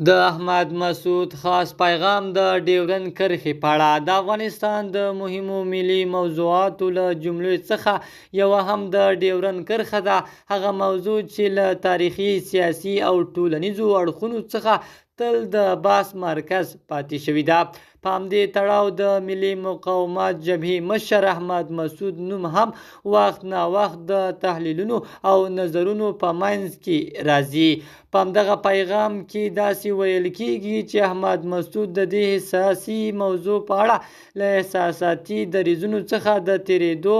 د احمد مسعود خاص پیغام د ډیورند کرښې په اړه. د افغانستان د مهمو ملي موضوعاتو له جملې څخه یوه هم د ډیورند کرښه ده، هغه موضوع چې له تاریخي، سیاسي او ټولنیزو اړخونو څخه تل د بحث مرکز پاتې شوې ده. په همدې تړاو د ملي مقاومت جبهې مشر احمد مسعود نوم هم وخت ناوخت د تحلیلونو او نظرونو په منځ کې راځي. په همدغه پیغام کې داسې ویل کېږي چې احمد مسعود د دې حساسې موضوع په اړه له احساساتي دریځونو څخه د تېرېدو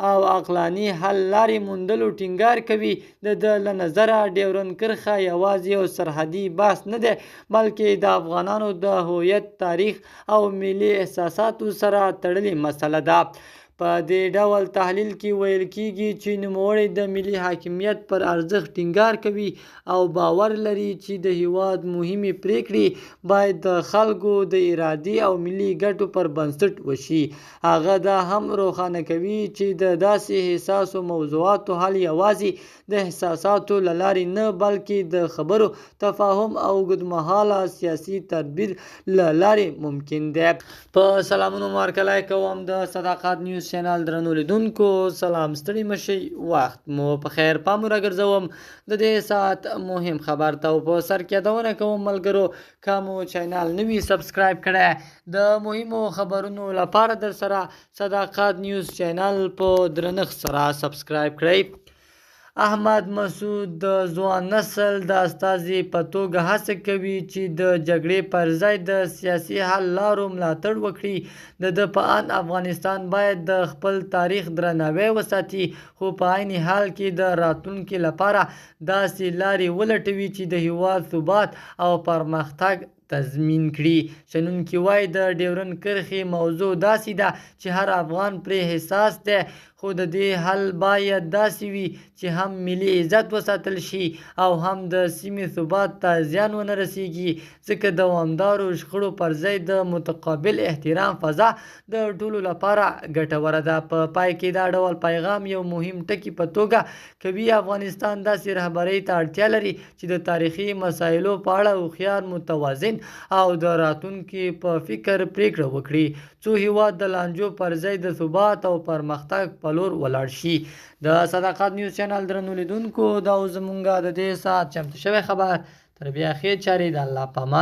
او عقلاني حل لارې موندلو ټینګار کوي. د ده له نظره ډیورند کرښه یوازې یو سرحدي بحث نه دی، بلکې د افغانانو د هویت، تاریخ او ملي احساساتو سره تړلې مسله ده. په دې ډول تحلیل کې ویل کېږي چې نوموړی د ملي حاکمیت پر ارزښت ټینګار کوي او باور لري چې د هېواد مهمې پریکړې باید د خلکو د ارادې او ملي ګټو پر بنسټ وشي. هغه دا هم روښانه کوي چې د داسې حساسو موضوعاتو حل یوازې د احساساتو له لارې نه، بلکې د خبرو، تفاهم او اوږدمهاله سیاسي تدبیر له لارې ممکن دی. په سلامونو مارکلی کوم د صداقت نیوز چینل درنو لیدونکو، سلام، ستړي مشئ، وخت مو په خیر. پام راګرځوم د دې ساعت مهم خبر ته، په سر کې یادونه کوم ملګرو که مو چینل نه وي سبسکرایب کړی د مهمو خبرونو لپاره در سره صداقت نیوز چینل په درنښت سره سبسکرایب کړئ. احمد مسعود د ځوان نسل د استازي په توګه هڅه کوي چې د جګړې پر ځای د سیاسي حل لارو ملاتړ وکړي. د ده په اند افغانستان باید د خپل تاریخ درناوی وساتي، خو په عین حال کې د راتلونکي لپاره داسې لارې ولټوي چې د هېواد ثبات او پرمختګ تضمین کړي. شنونکي وایي د ډیورند کرښې موضوع داسې ده چې هر افغان پرې حساس دی، خو د دې حل باید داسې وي چې هم ملي عزت وساتل شي او هم د سیمې ثبات ته زیان ونه رسیږي، ځکه دوامدارو شخړو پر ځای د متقابل احترام فضا د ټولو لپاره ګټوره ده. په پای کې دا ډول پیغام یو مهم ټکي په توګه کوي افغانستان داسې رهبرۍ ته اړتیا لري چې د تاریخي مسایلو په اړه هوښیار، متوازن او د راتلونکي په فکر پریکړه وکړي، څو هېواد د لانجو پر ځای د ثبات او پرمختګ په لور ولاړ شي. د صداقت نیوز چینل درنو لیدونکو، دا زموږ د دې ساعت چمتو شوی خبر. تر بیا خیر چارې، د الله په امان.